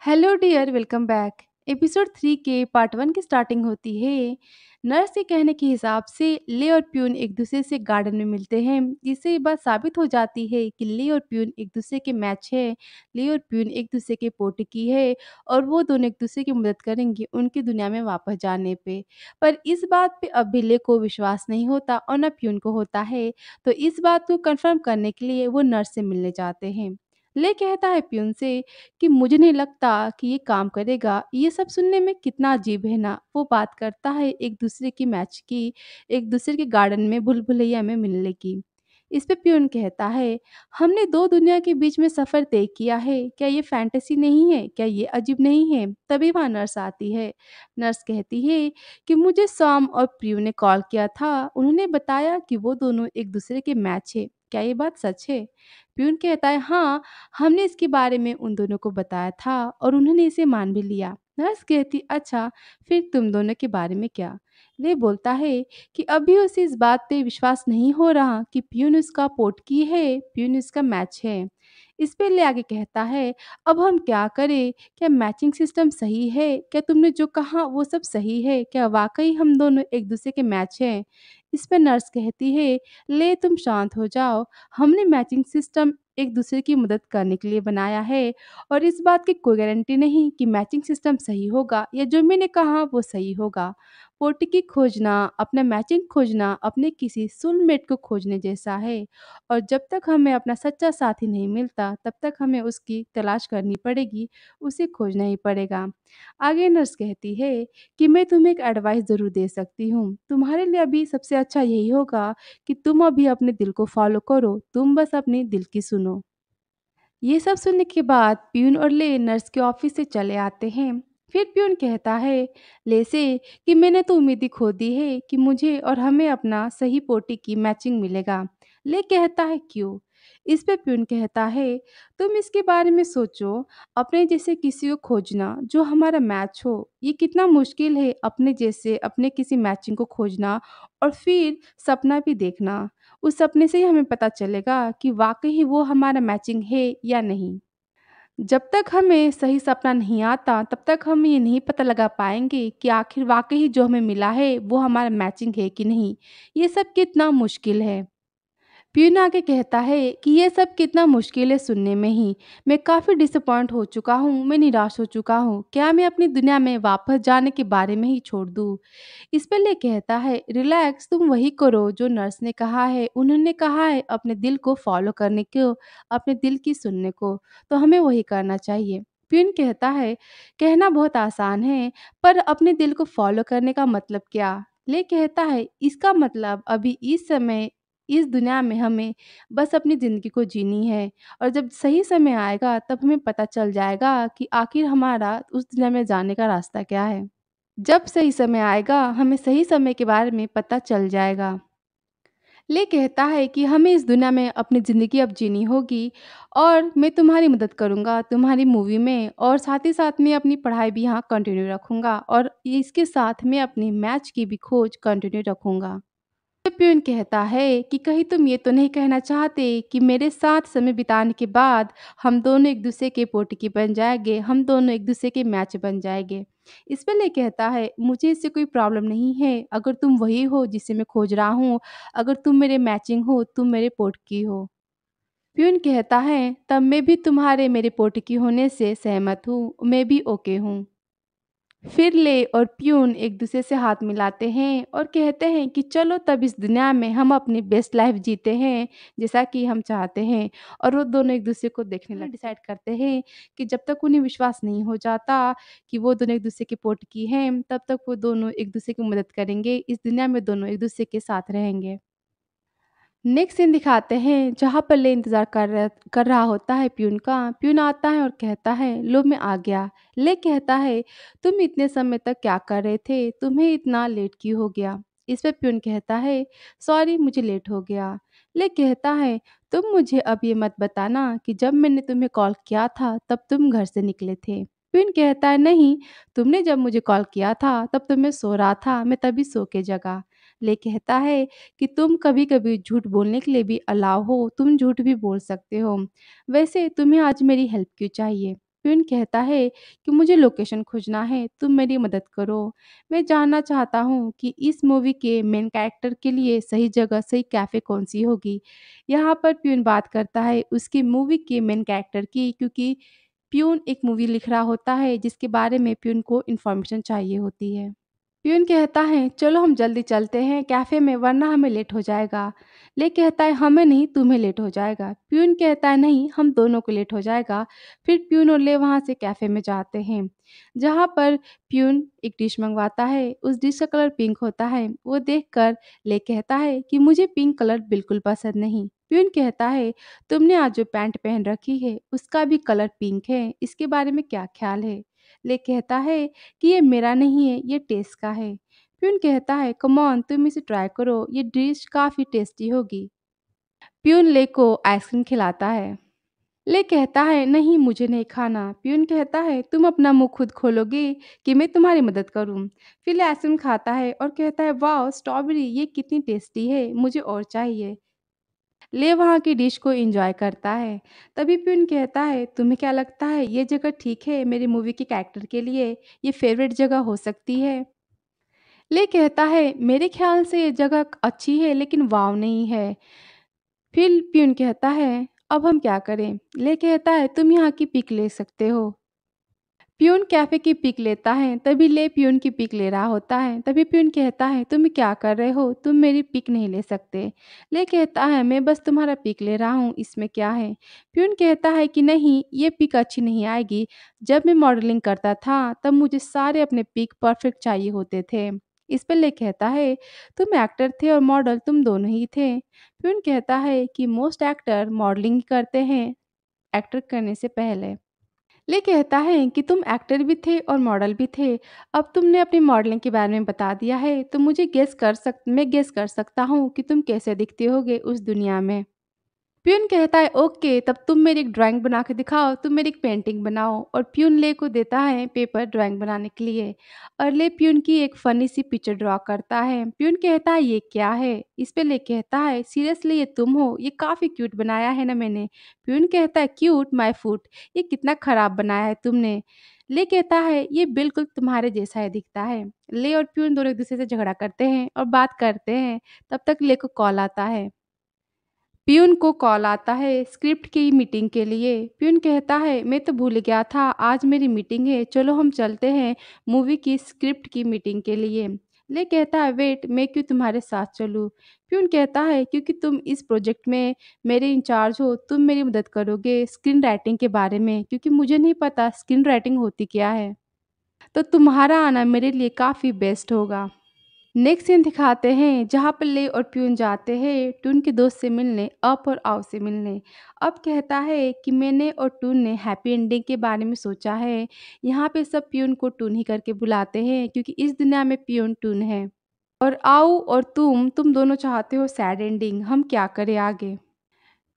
Hello dear, welcome back. Episode 3 के part 1 की starting होती है। नर्स के कहने के हिसाब से ले और प्यून एक दूसरे से गार्डन में मिलते हैं, जिससे ये बात साबित हो जाती है कि ले और प्यून एक दूसरे के मैच है। ले और प्यून एक दूसरे के पोटकी है और वो दोनों एक दूसरे की मदद करेंगे उनकी दुनिया में वापस जाने पे। पर इस बात पे अब भी ले को विश्वास नहीं होता और न प्यून को होता है। तो इस बात को कंफर्म करने के लिए वो नर्स से मिलने जाते हैं। ले कहता है प्यून से कि मुझे नहीं लगता कि ये काम करेगा। ये सब सुनने में कितना अजीब है ना। वो बात करता है एक दूसरे की मैच की, एक दूसरे के गार्डन में भूल-भुलैया में मिलने की। इस पे प्यून कहता है, हमने 2 दुनिया के बीच में सफ़र तय किया है। क्या ये फैंटेसी नहीं है? क्या ये अजीब नहीं है? तभी वहाँ नर्स आती है। नर्स कहती है कि मुझे सॉम और प्रिय ने कॉल किया था। उन्होंने बताया कि वो दोनों एक दूसरे के मैच है। क्या ये बात सच है? प्यून कहता है, हाँ, हमने इसके बारे में उन दोनों को बताया था और उन्होंने इसे मान भी लिया। नर्स कहती, अच्छा, फिर तुम दोनों के बारे में क्या? ले बोलता है कि अभी उसे इस बात पे विश्वास नहीं हो रहा कि प्यून उसका पोटकी है, प्यून उसका मैच है। इस पे ले आगे कहता है, अब हम क्या करें? क्या मैचिंग सिस्टम सही है? क्या तुमने जो कहा वो सब सही है? क्या वाकई हम दोनों एक दूसरे के मैच हैं? इस पे नर्स कहती है, ले तुम शांत हो जाओ। हमने मैचिंग सिस्टम एक दूसरे की मदद करने के लिए बनाया है और इस बात की कोई गारंटी नहीं कि मैचिंग सिस्टम सही होगा या जो मैंने कहा वो सही होगा। पोटी खोजना, अपना मैचिंग खोजना अपने किसी सोलमेट को खोजने जैसा है और जब तक हमें अपना सच्चा साथी नहीं मिलता तब तक हमें उसकी तलाश करनी पड़ेगी, उसे खोजना ही पड़ेगा। आगे नर्स कहती है कि मैं तुम्हें एक एडवाइस ज़रूर दे सकती हूँ। तुम्हारे लिए अभी सबसे अच्छा यही होगा कि तुम अभी अपने दिल को फ़ॉलो करो, तुम बस अपने दिल की सुनो। ये सब सुनने के बाद प्यून और ले नर्स के ऑफिस से चले आते हैं। फिर प्यून कहता है ले से कि मैंने तो उम्मीद ही खो दी है कि मुझे और हमें अपना सही पोटी की मैचिंग मिलेगा। ले कहता है क्यों? इस पे प्यून कहता है तुम इसके बारे में सोचो, अपने जैसे किसी को खोजना जो हमारा मैच हो, ये कितना मुश्किल है अपने जैसे अपने किसी मैचिंग को खोजना और फिर सपना भी देखना। उस सपने से ही हमें पता चलेगा कि वाक़ई वो हमारा मैचिंग है या नहीं। जब तक हमें सही सपना नहीं आता, तब तक हम ये नहीं पता लगा पाएँगे कि आखिर वाक़ई जो हमें मिला है, वो हमारा मैचिंग है कि नहीं। ये सब कितना मुश्किल है। प्यून आगे कहता है कि ये सब कितना मुश्किल है सुनने में ही। मैं काफ़ी डिसअपॉइंट हो चुका हूँ, मैं निराश हो चुका हूँ। क्या मैं अपनी दुनिया में वापस जाने के बारे में ही छोड़ दूँ? इस पे ले कहता है, रिलैक्स, तुम वही करो जो नर्स ने कहा है। उन्होंने कहा है अपने दिल को फॉलो करने को, अपने दिल की सुनने को, तो हमें वही करना चाहिए। प्यून कहता है, कहना बहुत आसान है, पर अपने दिल को फॉलो करने का मतलब क्या? ले कहता है, इसका मतलब अभी इस समय इस दुनिया में हमें बस अपनी ज़िंदगी को जीनी है और जब सही समय आएगा तब हमें पता चल जाएगा कि आखिर हमारा उस दुनिया में जाने का रास्ता क्या है। जब सही समय आएगा, हमें सही समय के बारे में पता चल जाएगा। ले कहता है कि हमें इस दुनिया में अपनी ज़िंदगी अब जीनी होगी और मैं तुम्हारी मदद करूँगा, तुम्हारी मूवी में और साथ ही साथ मैं अपनी पढ़ाई भी यहाँ कंटिन्यू रखूँगा और इसके साथ मैं अपनी मैच की भी खोज कंटिन्यू रखूँगा। प्यून कहता है कि कहीं तुम ये तो नहीं कहना चाहते कि मेरे साथ समय बिताने के बाद हम दोनों एक दूसरे के पोटकी बन जाएंगे, हम दोनों एक दूसरे के मैच बन जाएंगे। इस पे ले कहता है मुझे इससे कोई प्रॉब्लम नहीं है, अगर तुम वही हो जिसे मैं खोज रहा हूँ, अगर तुम मेरे मैचिंग हो, तुम मेरे पोटकी हो। प्यून कहता है तब मैं भी तुम्हारे मेरे पोटकी होने से सहमत हूँ, मैं भी ओके हूँ। फिर ले और प्यून एक दूसरे से हाथ मिलाते हैं और कहते हैं कि चलो तब इस दुनिया में हम अपनी बेस्ट लाइफ जीते हैं जैसा कि हम चाहते हैं। और वो दोनों एक दूसरे को देखने लग डिसाइड करते हैं कि जब तक उन्हें विश्वास नहीं हो जाता कि वो दोनों एक दूसरे के पोटकी हैं, तब तक वो दोनों एक दूसरे की मदद करेंगे, इस दुनिया में दोनों एक दूसरे के साथ रहेंगे। नेक्स्ट सीन दिखाते हैं जहाँ पर ले इंतज़ार कर रहा होता है प्यून का। प्यून आता है और कहता है लो मैं आ गया। ले कहता है तुम इतने समय तक क्या कर रहे थे? तुम्हें इतना लेट क्यों हो गया? इस पे प्यून कहता है सॉरी मुझे लेट हो गया। ले कहता है तुम मुझे अब ये मत बताना कि जब मैंने तुम्हें कॉल किया था तब तुम घर से निकले थे। प्यून कहता है नहीं, तुमने जब मुझे कॉल किया था तब तो मैं सो रहा था, मैं तभी सो के जगा। ले कहता है कि तुम कभी-कभी झूठ बोलने के लिए भी अलाउ हो, तुम झूठ भी बोल सकते हो। वैसे तुम्हें आज मेरी हेल्प क्यों चाहिए? प्यून कहता है कि मुझे लोकेशन खोजना है, तुम मेरी मदद करो। मैं जानना चाहता हूँ कि इस मूवी के मेन कैरेक्टर के लिए सही जगह, सही कैफ़े कौन-सी होगी। यहाँ पर प्यून बात करता है उसकी मूवी के मेन कैरेक्टर की, क्योंकि प्यून एक मूवी लिख रहा होता है जिसके बारे में प्यून को इन्फॉर्मेशन चाहिए होती है। प्यून कहता है चलो हम जल्दी चलते हैं कैफ़े में, वरना हमें लेट हो जाएगा। ले कहता है हमें नहीं, तुम्हें लेट हो जाएगा। प्यून कहता है नहीं, हम दोनों को लेट हो जाएगा। फिर प्यून और ले वहाँ से कैफ़े में जाते हैं, जहाँ पर प्यून एक डिश मंगवाता है। उस डिश का कलर पिंक होता है। वो देखकर ले कहता है कि मुझे पिंक कलर बिल्कुल पसंद नहीं। प्यून कहता है तुमने आज जो पैंट पहन रखी है उसका भी कलर पिंक है, इसके बारे में क्या ख्याल है। ले कहता है कि ये मेरा नहीं है, ये टेस्ट का है। प्यून कहता है कम ऑन, तुम इसे ट्राई करो, ये डिश काफ़ी टेस्टी होगी। प्यून ले को आइसक्रीम खिलाता है। ले कहता है नहीं, मुझे नहीं खाना। प्यून कहता है तुम अपना मुंह खुद खोलोगे कि मैं तुम्हारी मदद करूं। फिर ले आइसक्रीम खाता है और कहता है वाह स्ट्रॉबेरी, ये कितनी टेस्टी है, मुझे और चाहिए। ले वहाँ की डिश को एंजॉय करता है। तभी प्यून कहता है तुम्हें क्या लगता है ये जगह ठीक है मेरी मूवी के कैरेक्टर के लिए, ये फेवरेट जगह हो सकती है। ले कहता है मेरे ख्याल से ये जगह अच्छी है लेकिन वाव नहीं है। फिर प्यून कहता है अब हम क्या करें। ले कहता है तुम यहाँ की पिक ले सकते हो। प्यून कैफ़े की पिक लेता है, तभी ले प्यून की पिक ले रहा होता है। तभी प्यून कहता है तुम क्या कर रहे हो, तुम मेरी पिक नहीं ले सकते। ले कहता है मैं बस तुम्हारा पिक ले रहा हूँ, इसमें क्या है। प्यून कहता है कि नहीं, ये पिक अच्छी नहीं आएगी। जब मैं मॉडलिंग करता था तब मुझे सारे अपने पिक परफेक्ट चाहिए होते थे। इस पर ले कहता है तुम एक्टर थे और मॉडल तुम दोनों ही थे। प्यून कहता है कि मोस्ट एक्टर मॉडलिंग करते हैं एक्टर करने से पहले। ले कहता है कि तुम एक्टर भी थे और मॉडल भी थे। अब तुमने अपनी मॉडलिंग के बारे में बता दिया है, तो मैं गेस कर सकता हूँ कि तुम कैसे दिखते होगे उस दुनिया में। प्यून कहता है ओके, तब तुम मेरी एक ड्राइंग बना के दिखाओ, तुम मेरी एक पेंटिंग बनाओ। और प्यून ले को देता है पेपर ड्राइंग बनाने के लिए। और ले प्यून की एक फनी सी पिक्चर ड्रॉ करता है। प्यून कहता है ये क्या है। इस पे ले कहता है सीरियसली ये तुम हो, ये काफ़ी क्यूट बनाया है ना मैंने। प्यून कहता है क्यूट माय फुट, ये कितना खराब बनाया है तुमने। ले कहता है ये बिल्कुल तुम्हारे जैसा ही दिखता है। ले और प्यून दोनों एक दूसरे से झगड़ा करते हैं और बात करते हैं। तब तक ले को कॉल आता है। प्यून को कॉल आता है स्क्रिप्ट की मीटिंग के लिए। प्यून कहता है मैं तो भूल गया था, आज मेरी मीटिंग है, चलो हम चलते हैं मूवी की स्क्रिप्ट की मीटिंग के लिए। ले कहता है वेट, मैं क्यों तुम्हारे साथ चलूं। प्यून कहता है क्योंकि तुम इस प्रोजेक्ट में मेरे इंचार्ज हो, तुम मेरी मदद करोगे स्क्रीन राइटिंग के बारे में, क्योंकि मुझे नहीं पता स्क्रीन राइटिंग होती क्या है। तो तुम्हारा आना मेरे लिए काफ़ी बेस्ट होगा। नेक्स्ट सीन दिखाते हैं जहाँ पर ले और प्यून जाते हैं टून के दोस्त से मिलने, अप और आव से मिलने। अब कहता है कि मैंने और टून ने हैप्पी एंडिंग के बारे में सोचा है। यहाँ पे सब प्यून को टून ही करके बुलाते हैं क्योंकि इस दुनिया में प्यून टून है। और आओ और तुम दोनों चाहते हो सैड एंडिंग, हम क्या करें आगे।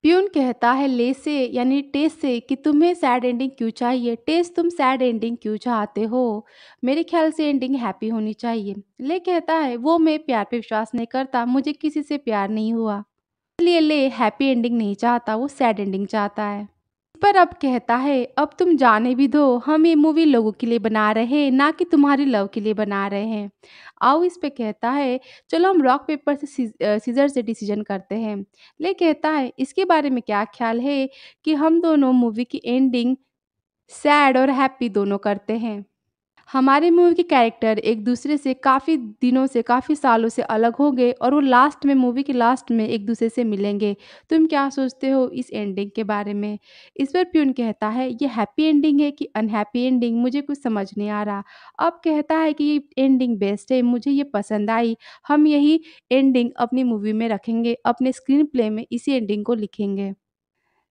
प्यून कहता है ले से यानी टेस से कि तुम्हें सैड एंडिंग क्यों चाहिए, टेस तुम सैड एंडिंग क्यों चाहते हो। मेरे ख्याल से एंडिंग हैप्पी होनी चाहिए। ले कहता है वो मैं प्यार पे विश्वास नहीं करता, मुझे किसी से प्यार नहीं हुआ, इसलिए ले हैप्पी एंडिंग नहीं चाहता, वो सैड एंडिंग चाहता है। पर अब कहता है अब तुम जाने भी दो, हम ये मूवी लोगों के लिए बना रहे हैं ना कि तुम्हारी लव के लिए बना रहे हैं। आओ इस पे कहता है चलो हम रॉक पेपर से सीजर से डिसीजन करते हैं। ले कहता है इसके बारे में क्या ख्याल है कि हम दोनों मूवी की एंडिंग सैड और हैप्पी दोनों करते हैं। हमारे मूवी के कैरेक्टर एक दूसरे से काफ़ी दिनों से, काफ़ी सालों से अलग होंगे और वो लास्ट में, मूवी के लास्ट में एक दूसरे से मिलेंगे। तुम क्या सोचते हो इस एंडिंग के बारे में? इस पर प्यून कहता है ये हैप्पी एंडिंग है कि अनहैप्पी एंडिंग, मुझे कुछ समझ नहीं आ रहा। अब कहता है कि ये एंडिंग बेस्ट है, मुझे ये पसंद आई। हम यही एंडिंग अपनी मूवी में रखेंगे, अपने स्क्रीन प्ले में इसी एंडिंग को लिखेंगे।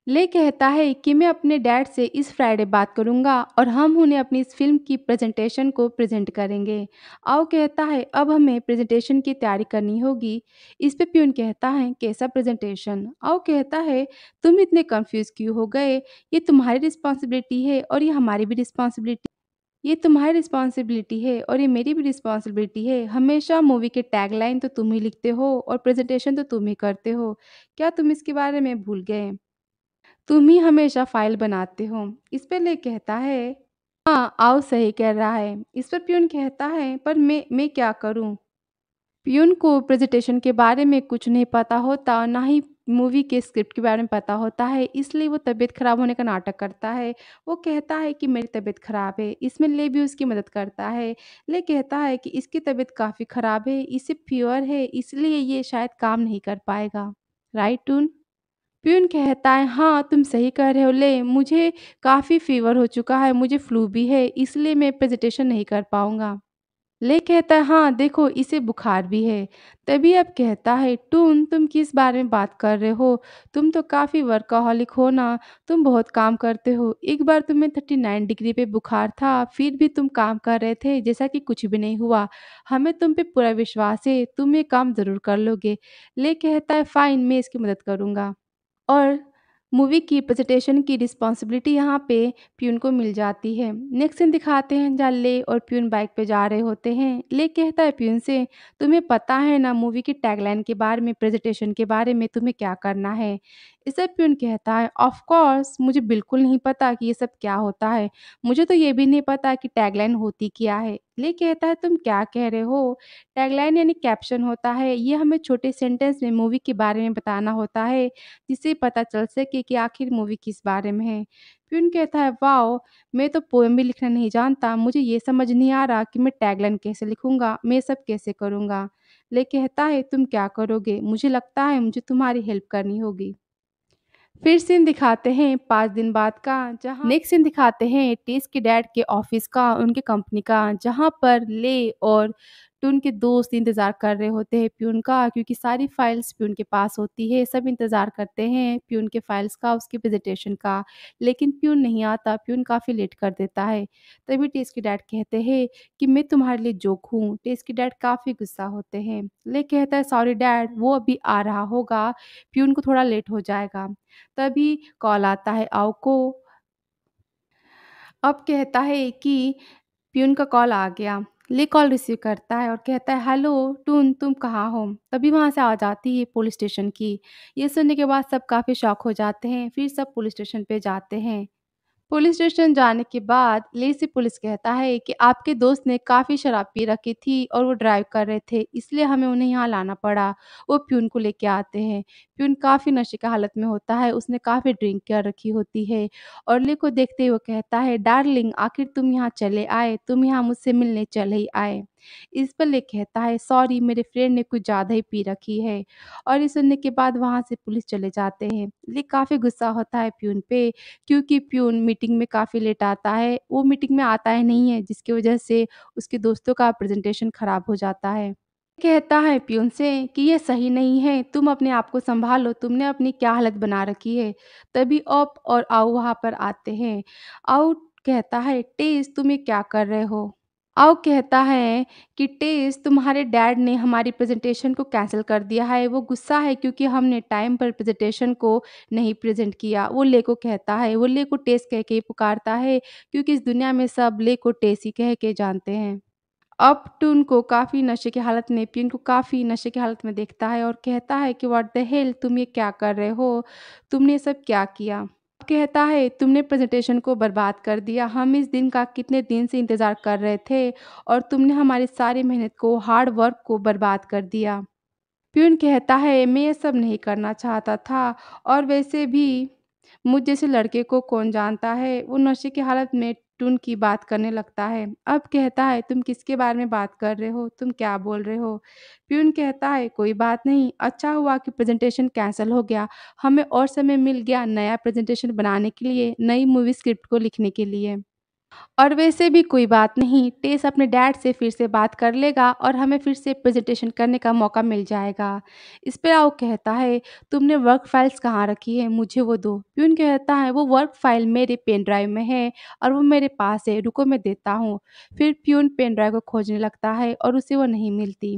ले कहता है कि मैं अपने डैड से इस फ्राइडे बात करूंगा और हम उन्हें अपनी इस फिल्म की प्रेजेंटेशन को प्रेजेंट करेंगे। आओ कहता है अब हमें प्रेजेंटेशन की तैयारी करनी होगी। इस पे प्यून कहता है कैसा प्रेजेंटेशन। आओ कहता है तुम इतने कंफ्यूज क्यों हो गए, ये तुम्हारी रिस्पॉन्सिबिलिटी है और ये हमारी भी रिस्पॉन्सिबिलिटी, ये तुम्हारी रिस्पॉन्सिबिलिटी है और ये मेरी भी रिस्पॉन्सिबिलिटी है। हमेशा मूवी के टैगलाइन तो तुम ही लिखते हो और प्रेजेंटेशन तो तुम ही करते हो, क्या तुम इसके बारे में भूल गए। तुम ही हमेशा फ़ाइल बनाते हो। इस पे ले कहता है, हाँ, आओ सही कह रहा है। इस पर प्यून कहता है, पर मैं क्या करूँ? पियून को प्रेज़ेंटेशन के बारे में कुछ नहीं पता होता, ना ही मूवी के स्क्रिप्ट के बारे में पता होता है, इसलिए वो तबीयत ख़राब होने का नाटक करता है। वो कहता है कि मेरी तबीयत ख़राब है, इसमें ले भी उसकी मदद करता है। ले कहता है कि इसकी तबीयत काफ़ी ख़राब है, इसे फ़ीवर है, इसलिए ये शायद काम नहीं कर पाएगा। Right twin? पियून कहता है, हाँ, तुम सही कह रहे हो ले, मुझे काफ़ी फ़ीवर हो चुका है, मुझे फ्लू भी है, इसलिए मैं प्रेज़ेंटेशन नहीं कर पाऊँगा। ले कहता है, हाँ, देखो इसे बुखार भी है। तभी अब कहता है, टून तुम किस बारे में बात कर रहे हो? तुम तो काफ़ी वर्कaholic हो ना, तुम बहुत काम करते हो। एक बार तुम्हें 39 डिग्री पे बुखार था, फिर भी तुम काम कर रहे थे जैसा कि कुछ भी नहीं हुआ। हमें तुम पे पूरा विश्वास है, तुम ये काम ज़रूर कर लोगे। ले कहता है, फ़ाइन, मैं इसकी मदद करूँगा। और मूवी की प्रेज़ेंटेशन की रिस्पॉन्सिबिलिटी यहाँ पे प्यून को मिल जाती है। नेक्स्ट सीन दिखाते हैं जहाँ ले और प्यून बाइक पे जा रहे होते हैं। ले कहता है प्यून से, तुम्हें पता है ना मूवी की टैगलाइन के बारे में, प्रेज़ेंटेशन के बारे में तुम्हें क्या करना है? इसे प्यून कहता है, ऑफ़ कोर्स मुझे बिल्कुल नहीं पता कि ये सब क्या होता है। मुझे तो ये भी नहीं पता कि टैगलाइन होती क्या है। ले कहता है, तुम क्या कह रहे हो? टैगलाइन यानी कैप्शन होता है। ये हमें छोटे सेंटेंस में मूवी के बारे में बताना होता है, जिससे पता चल सके कि आखिर मूवी किस बारे में है। प्यून कहता है, वाओ! मैं तो पोएम भी लिखना नहीं जानता, मुझे ये समझ नहीं आ रहा कि मैं टैगलाइन कैसे लिखूँगा, मैं ये सब कैसे करूँगा? ले कहता है, तुम क्या करोगे? मुझे लगता है मुझे तुम्हारी हेल्प करनी होगी। फिर सीन दिखाते हैं 5 दिन बाद का, जहाँ नेक्स्ट सीन दिखाते हैं टेस के डैड के ऑफ़िस का, उनके कंपनी का, जहाँ पर ले और टुन के दोस्त इंतज़ार कर रहे होते हैं प्यून का, क्योंकि सारी फाइल्स प्यून के पास होती है। सब इंतज़ार करते हैं प्यून के फाइल्स का, उसकी प्रेज़ेंटेशन का, लेकिन प्यून नहीं आता, प्यून काफ़ी लेट कर देता है। तभी टेस के डैड कहते हैं कि मैं तुम्हारे लिए जोक हूँ। टेस के डैड काफ़ी गुस्सा होते हैं। ले कहता है, सॉरी डैड, वो अभी आ रहा होगा, प्यून को थोड़ा लेट हो जाएगा। तभी कॉल आता है आओ को। अब कहता है कि पियून का कॉल आ गया। ले कॉल रिसीव करता है और कहता है, हेलो टून, तुम कहाँ हो? तभी वहाँ से आवाज़ आती है पुलिस स्टेशन की। ये सुनने के बाद सब काफ़ी शॉक हो जाते हैं। फिर सब पुलिस स्टेशन पे जाते हैं। पुलिस स्टेशन जाने के बाद ले से पुलिस कहता है कि आपके दोस्त ने काफ़ी शराब पी रखी थी और वो ड्राइव कर रहे थे, इसलिए हमें उन्हें यहाँ लाना पड़ा। वो प्यून को लेके आते हैं। प्यून काफ़ी नशे की हालत में होता है, उसने काफ़ी ड्रिंक कर रखी होती है और ले को देखते ही वो कहता है, डार्लिंग आखिर तुम यहाँ चले आए, तुम यहाँ मुझसे मिलने चले ही आए। इस पर ले कहता है, सॉरी मेरे फ्रेंड ने कुछ ज़्यादा ही पी रखी है। और ये सुनने के बाद वहाँ से पुलिस चले जाते हैं। ले काफ़ी गुस्सा होता है प्यून पे, क्योंकि प्यून मीटिंग में काफ़ी लेट आता है। वो मीटिंग में आता ही नहीं है, जिसकी वजह से उसके दोस्तों का प्रेज़ेंटेशन खराब हो जाता है। कहता है प्यून से कि ये सही नहीं है, तुम अपने आप को सँभालो, तुमने अपनी क्या हालत बना रखी है। तभी ऑप और आओ वहाँ पर आते हैं। आओ कहता है, टेस तुम ये क्या कर रहे हो? आओ कहता है कि टेस तुम्हारे डैड ने हमारी प्रेज़ेंटेशन को कैंसल कर दिया है। वो गुस्सा है क्योंकि हमने टाइम पर प्रेज़ेंटेशन को नहीं प्रेज़ेंट किया। वो ले को कहता है, वो ले को टेस कह के ही पुकारता है, क्योंकि इस दुनिया में सब ले को टेस ही कह के जानते हैं। अब टून को काफ़ी नशे की हालत में पिन को काफ़ी नशे की हालत में देखता है और कहता है कि व्हाट द हेल, तुम ये क्या कर रहे हो? तुमने ये सब क्या किया? कहता है, तुमने प्रेज़ेंटेशन को बर्बाद कर दिया। हम इस दिन का कितने दिन से इंतज़ार कर रहे थे और तुमने हमारी सारी मेहनत को, हार्ड वर्क को बर्बाद कर दिया। प्यून कहता है, मैं ये सब नहीं करना चाहता था और वैसे भी मुझ जैसे लड़के को कौन जानता है। वो नशे की हालत में टून की बात करने लगता है। अब कहता है, तुम किसके बारे में बात कर रहे हो? तुम क्या बोल रहे हो? प्यून कहता है, कोई बात नहीं, अच्छा हुआ कि प्रेज़ेंटेशन कैंसल हो गया। हमें और समय मिल गया नया प्रेज़ेंटेशन बनाने के लिए, नई मूवी स्क्रिप्ट को लिखने के लिए। और वैसे भी कोई बात नहीं, टेस अपने डैड से फिर से बात कर लेगा और हमें फिर से प्रेज़ेंटेशन करने का मौका मिल जाएगा। इस पे आओ कहता है, तुमने वर्क फाइल्स कहाँ रखी है? मुझे वो दो। प्यून कहता है, वो वर्क फाइल मेरे पेन ड्राइव में है और वो मेरे पास है, रुको मैं देता हूँ। फिर प्यून पेन ड्राइव को खोजने लगता है और उसे वो नहीं मिलती।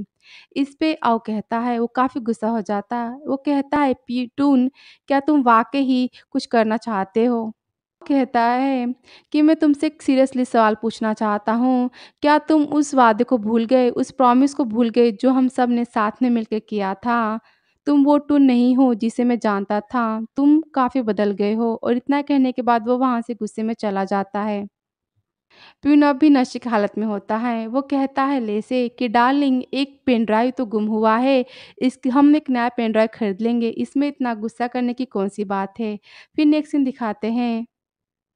इस पे आओ कहता है, वो काफ़ी गुस्सा हो जाता है। वो कहता है, टून, क्या तुम वाक़ई ही कुछ करना चाहते हो? कहता है कि मैं तुमसे एक सीरियसली सवाल पूछना चाहता हूँ। क्या तुम उस वादे को भूल गए, उस प्रॉमिस को भूल गए जो हम सब ने साथ में मिलके किया था? तुम वो टून नहीं हो जिसे मैं जानता था, तुम काफ़ी बदल गए हो। और इतना कहने के बाद वो वहाँ से गुस्से में चला जाता है। प्यून अब भी नशे की हालत में होता है। वो कहता है ले से कि डार्लिंग एक पेन ड्राइव तो गुम हुआ है, इसकी हम एक नया पेन ड्राइव खरीद लेंगे, इसमें इतना गुस्सा करने की कौन-सी बात है। फिर नेक्स्ट सीन दिखाते हैं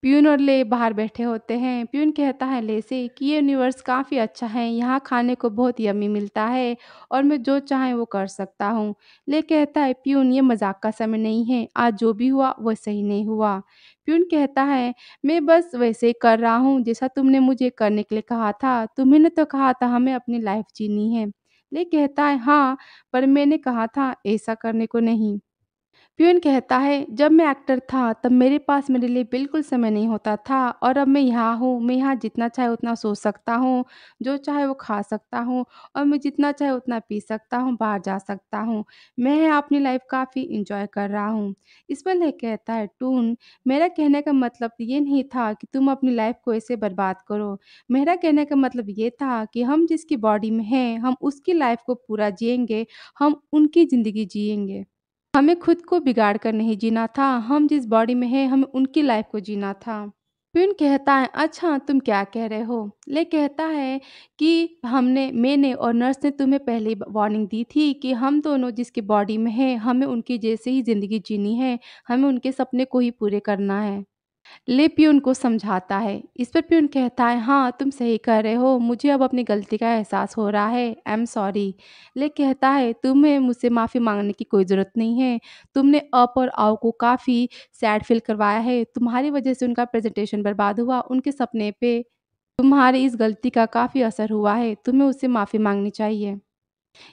प्यून और ले बाहर बैठे होते हैं। प्यून कहता है ले से कि ये यूनिवर्स काफ़ी अच्छा है, यहाँ खाने को बहुत यम्मी मिलता है और मैं जो चाहे वो कर सकता हूँ। ले कहता है प्यून ये मज़ाक का समय नहीं है, आज जो भी हुआ वो सही नहीं हुआ। प्यून कहता है मैं बस वैसे ही कर रहा हूँ जैसा तुमने मुझे करने के लिए कहा था, तुम्हें तो कहा था हमें अपनी लाइफ जीनी है। ले कहता है हाँ, पर मैंने कहा था ऐसा करने को नहीं। प्यून कहता है जब मैं एक्टर था तब मेरे पास मेरे लिए बिल्कुल समय नहीं होता था और अब मैं यहाँ हूँ, मैं यहाँ जितना चाहे उतना सो सकता हूँ, जो चाहे वो खा सकता हूँ और मैं जितना चाहे उतना पी सकता हूँ, बाहर जा सकता हूँ। मैं यहाँ अपनी लाइफ काफ़ी इंजॉय कर रहा हूँ। इस पर ले कहता है टून मेरा कहने का मतलब ये नहीं था कि तुम अपनी लाइफ को ऐसे बर्बाद करो। मेरा कहने का मतलब ये था कि हम जिसकी बॉडी में हैं हम उसकी लाइफ को पूरा जिएँगे, हम उनकी ज़िंदगी जिएँगे। हमें खुद को बिगाड़ कर नहीं जीना था, हम जिस बॉडी में हैं हमें उनकी लाइफ को जीना था। फिर कहता है अच्छा तुम क्या कह रहे हो? ले कहता है कि हमने मैंने और नर्स ने तुम्हें पहले ही वार्निंग दी थी कि हम दोनों जिसकी बॉडी में हैं, हमें उनकी जैसे ही ज़िंदगी जीनी है, हमें उनके सपने को ही पूरे करना है। ले पियून को समझाता है। इस पर पियून कहता है हाँ तुम सही कह रहे हो, मुझे अब अपनी गलती का एहसास हो रहा है, आई एम सॉरी। ले कहता है तुम्हें मुझसे माफ़ी मांगने की कोई ज़रूरत नहीं है, तुमने अप और आओ को काफ़ी सैड फील करवाया है, तुम्हारी वजह से उनका प्रेजेंटेशन बर्बाद हुआ, उनके सपने पे तुम्हारी इस गलती का काफ़ी असर हुआ है, तुम्हें उससे माफ़ी मांगनी चाहिए।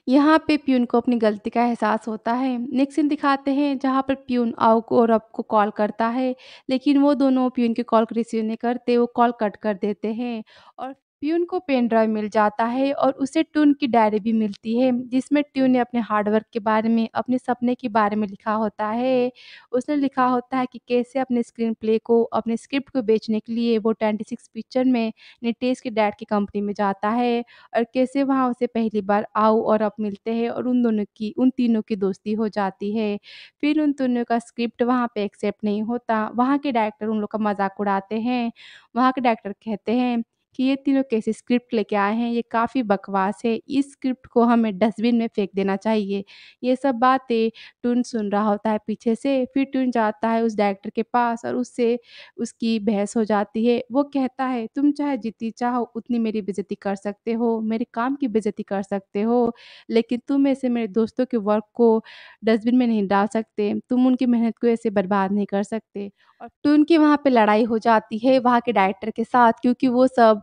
यहाँ पे प्यून को अपनी गलती का एहसास होता है। नेक्स्ट सीन दिखाते हैं जहाँ पर प्यून आओ को और रब को कॉल करता है, लेकिन वो दोनों प्यून की कॉल को रिसीव नहीं करते, वो कॉल कट कर देते हैं और प्यून को पेन ड्राइव मिल जाता है और उसे ट्यून की डायरी भी मिलती है, जिसमें ट्यून ने अपने हार्ड वर्क के बारे में, अपने सपने के बारे में लिखा होता है। उसने लिखा होता है कि कैसे अपने स्क्रीन प्ले को, अपने स्क्रिप्ट को बेचने के लिए वो 26 पिक्चर में नितेश के डैड की कंपनी में जाता है और कैसे वहाँ उसे पहली बार आओ और अब मिलते हैं और उन तीनों की दोस्ती हो जाती है। फिर उन तीनों का स्क्रिप्ट वहाँ पे एक्सेप्ट नहीं होता, वहाँ के डायरेक्टर उन लोग का मज़ाक उड़ाते हैं। वहाँ के डायरेक्टर कहते हैं कि ये तीनों कैसे स्क्रिप्ट लेके आए हैं, ये काफ़ी बकवास है, इस स्क्रिप्ट को हमें डस्टबिन में फेंक देना चाहिए। ये सब बातें टुन सुन रहा होता है पीछे से, फिर टुन जाता है उस डायरेक्टर के पास और उससे उसकी बहस हो जाती है। वो कहता है तुम चाहे जितनी चाहो उतनी मेरी बेइज़्ज़ती कर सकते हो, मेरे काम की बेइज़्ज़ती कर सकते हो, लेकिन तुम ऐसे मेरे दोस्तों के वर्क को डस्टबिन में नहीं डाल सकते, तुम उनकी मेहनत को ऐसे बर्बाद नहीं कर सकते। और टून की वहाँ पे लड़ाई हो जाती है वहाँ के डायरेक्टर के साथ क्योंकि वो सब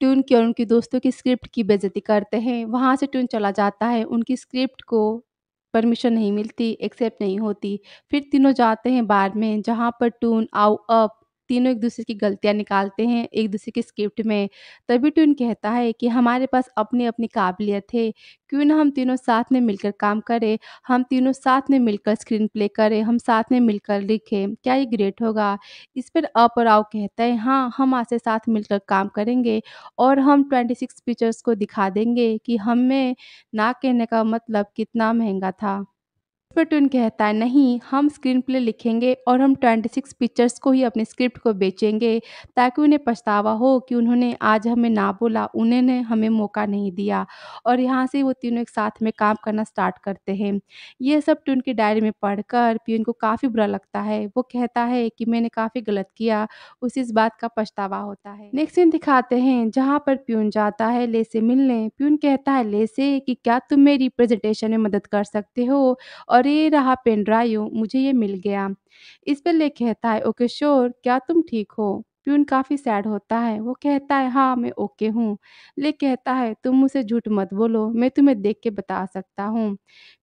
ट्यून की और उनके दोस्तों की स्क्रिप्ट की बेइज़्ज़ती करते हैं। वहाँ से ट्यून चला जाता है, उनकी स्क्रिप्ट को परमिशन नहीं मिलती, एक्सेप्ट नहीं होती। फिर तीनों जाते हैं बार में जहाँ पर ट्यून, आउ अप तीनों एक-दूसरे की गलतियाँ निकालते हैं एक-दूसरे के स्क्रिप्ट में। तभी ट्यून कहता है कि हमारे पास अपनी-अपनी काबिलियत है, क्यों ना हम तीनों साथ में मिलकर काम करें, हम तीनों साथ में मिलकर स्क्रीन प्ले करें, हम साथ में मिलकर लिखें, क्या ये ग्रेट होगा? इस पर अप और आउ कहता है हाँ, हम आज से साथ मिलकर काम करेंगे और हम 26 पिक्चर्स को दिखा देंगे कि हमें ना कहने का मतलब कितना महँगा था। प्लेटून कहता है नहीं हम स्क्रीन प्ले लिखेंगे और हम 26 पिक्चर्स को ही अपने स्क्रिप्ट को बेचेंगे ताकि उन्हें पछतावा हो कि उन्होंने आज हमें ना बोला, उन्होंने हमें मौका नहीं दिया। और यहाँ से वो तीनों एक साथ में काम करना स्टार्ट करते हैं। ये सब ट्यून की डायरी में पढ़कर प्यून को काफ़ी बुरा लगता है। वो कहता है कि मैंने काफ़ी गलत किया, उसे इस बात का पछतावा होता है। नेक्स्ट सीन दिखाते हैं जहाँ पर प्यून जाता है ले से मिलने। प्यून कहता है ले से कि क्या तुम मेरी प्रेजेंटेशन में मदद कर सकते हो? और ये रहा पेन ड्राइव, मुझे ये मिल गया। इस पे ले कहता है ओके श्योर, क्या तुम ठीक हो? प्यून काफ़ी सैड होता है, वो कहता है हाँ मैं ओके हूँ। ले कहता है तुम मुझसे झूठ मत बोलो, मैं तुम्हें देख के बता सकता हूँ।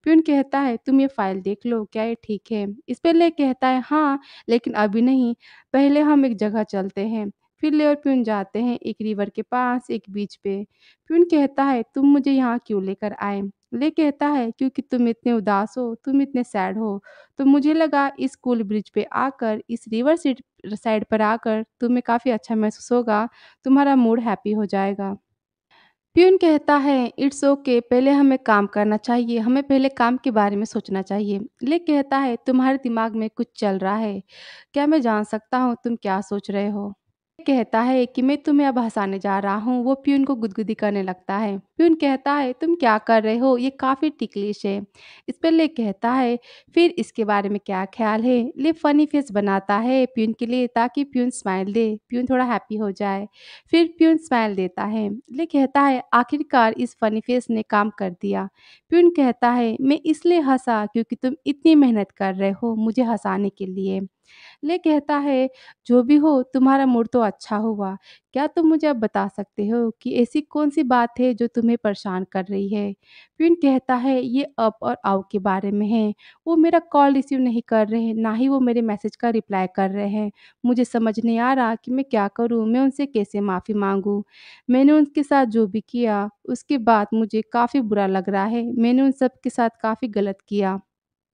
प्यून कहता है तुम ये फाइल देख लो, क्या ये ठीक है? इस पे ले कहता है हाँ, लेकिन अभी नहीं, पहले हम एक जगह चलते हैं। फिर ले और प्यून जाते हैं एक रिवर के पास, एक बीच पे। प्यून कहता है तुम मुझे यहाँ क्यों लेकर आए? ले कहता है क्योंकि तुम इतने उदास हो, तुम इतने सैड हो, तो मुझे लगा इस कूल ब्रिज पे आकर, इस रिवर साइड पर आकर तुम्हें काफ़ी अच्छा महसूस होगा, तुम्हारा मूड हैप्पी हो जाएगा। प्यून कहता है इट्स ओके, पहले हमें काम करना चाहिए, हमें पहले काम के बारे में सोचना चाहिए। ले कहता है तुम्हारे दिमाग में कुछ चल रहा है, क्या मैं जान सकता हूँ तुम क्या सोच रहे हो? कहता है कि मैं तुम्हें अब हँसाने जा रहा हूँ, वो प्यून को गुदगुदी करने लगता है। प्यून कहता है तुम क्या कर रहे हो? ये काफ़ी टिकलिश है। इस पर ले कहता है फिर इसके बारे में क्या ख़्याल है? ले फ़नी फेस बनाता है प्यून के लिए ताकि प्यून स्माइल दे, प्यून थोड़ा हैप्पी हो जाए। फिर प्यून स्माइल देता है। ले कहता है आखिरकार इस फ़नी फेस ने काम कर दिया। प्यून कहता है मैं इसलिए हँसा क्योंकि तुम इतनी मेहनत कर रहे हो मुझे हँसाने के लिए। ले कहता है जो भी हो तुम्हारा मूड तो अच्छा हुआ। क्या तुम मुझे अब बता सकते हो कि ऐसी कौन-सी बात है जो तुम्हें परेशान कर रही है? प्यून कहता है ये अप और आउ के बारे में है। वो मेरा कॉल रिसीव नहीं कर रहे हैं, ना ही वो मेरे मैसेज का रिप्लाई कर रहे हैं। मुझे समझ नहीं आ रहा कि मैं क्या करूँ? मैं उनसे कैसे माफ़ी माँगूँ? मैंने उनके साथ जो भी किया उसके बाद मुझे काफ़ी बुरा लग रहा है। मैंने उन सब के साथ काफ़ी गलत किया।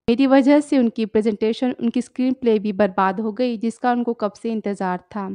मेरी वजह से उनकी प्रेज़ेंटेशन, उनकी स्क्रीन प्ले भी बर्बाद हो गई, जिसका उनको कब से इंतज़ार था।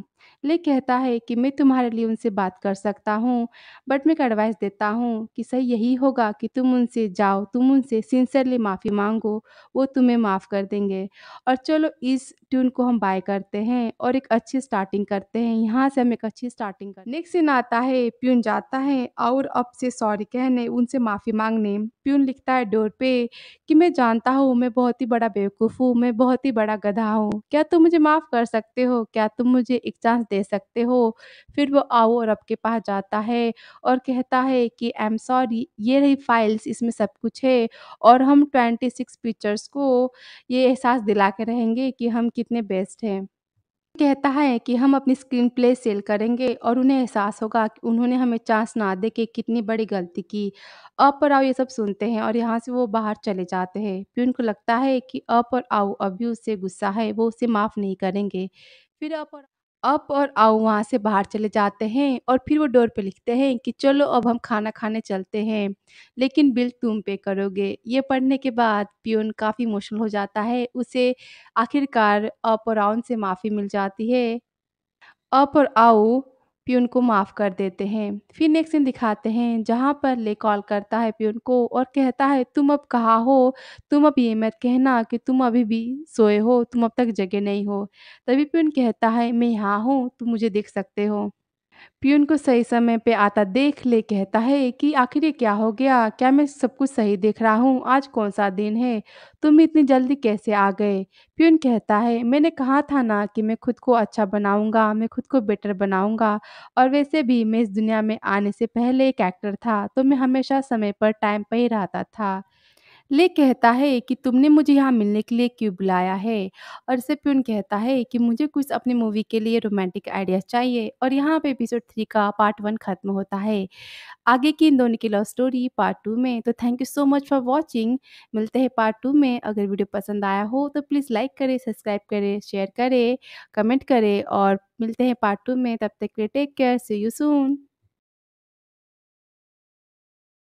ले कहता है कि मैं तुम्हारे लिए उनसे बात कर सकता हूँ, बट मैं एक एडवाइस देता हूँ कि सही यही होगा कि तुम उनसे जाओ, तुम उनसे सिंसियरली माफ़ी माँगो, वो तुम्हें माफ़ कर देंगे। और चलो इस ट्यून को हम बाय करते हैं और एक अच्छी स्टार्टिंग करते हैं, यहाँ से हम एक अच्छी स्टार्टिंग कर नेक्स्ट सीन आता है, प्यून जाता है और अब से सॉरी कहने, उनसे माफ़ी माँगने। प्यून लिखता है डोर पे कि मैं जानता हूँ मैं बहुत ही बड़ा बेवकूफ़ हूँ, मैं बहुत ही बड़ा गधा हूँ। क्या तुम मुझे माफ़ कर सकते हो? क्या तुम मुझे एक चांस दे सकते हो? फिर वो आओ और आपके पास जाता है और कहता है कि आई एम सॉरी, ये रही फाइल्स, इसमें सब कुछ है और हम 26 पिक्चर्स को ये एहसास दिला के रहेंगे कि हम कितने बेस्ट हैं। कहता है कि हम अपनी स्क्रीन प्ले सेल करेंगे और उन्हें एहसास होगा कि उन्होंने हमें चांस ना दे के कितनी बड़ी गलती की। अप और आओ ये सब सुनते हैं और यहाँ से वो बाहर चले जाते हैं। फिर उनको लगता है कि अप और आओ अभी उससे गुस्सा है, वो उसे माफ़ नहीं करेंगे। फिर अप और आओ वहाँ से बाहर चले जाते हैं और फिर वो डोर पे लिखते हैं कि चलो अब हम खाना खाने चलते हैं, लेकिन बिल तुम पे करोगे। ये पढ़ने के बाद पियून काफ़ी इमोशनल हो जाता है। उसे आखिरकार अप और आउन से माफ़ी मिल जाती है। अप और आओ पियून को माफ़ कर देते हैं। फिर नेक्स्ट सीन दिखाते हैं जहाँ पर ले कॉल करता है पियून को और कहता है तुम अब कहाँ हो? तुम अब ये मत कहना कि तुम अभी भी सोए हो, तुम अब तक जगे नहीं हो। तभी पियून कहता है मैं यहाँ हूँ, तुम मुझे देख सकते हो। पियून को सही समय पे आता देख ले कहता है कि आखिर ये क्या हो गया? क्या मैं सब कुछ सही देख रहा हूँ? आज कौन-सा दिन है? तुम इतनी जल्दी कैसे आ गए? पियून कहता है मैंने कहा था ना कि मैं खुद को अच्छा बनाऊँगा, मैं खुद को बेटर बनाऊँगा और वैसे भी मैं इस दुनिया में आने से पहले एक एक्टर था, तो मैं हमेशा समय पर टाइम पे ही रहता था। ले कहता है कि तुमने मुझे यहाँ मिलने के लिए क्यों बुलाया है? और इससे प्यून कहता है कि मुझे कुछ अपनी मूवी के लिए रोमांटिक आइडियाज़ चाहिए और यहाँ पे एपिसोड 3 का पार्ट 1 खत्म होता है। आगे की इन दोनों की लव स्टोरी पार्ट 2 में। तो thank you so much for watching. मिलते हैं पार्ट 2 में। अगर वीडियो पसंद आया हो तो प्लीज़ लाइक करें, सब्सक्राइब करें, शेयर करें, कमेंट करें और मिलते हैं पार्ट 2 में। तब तक के लिए take care, see you soon.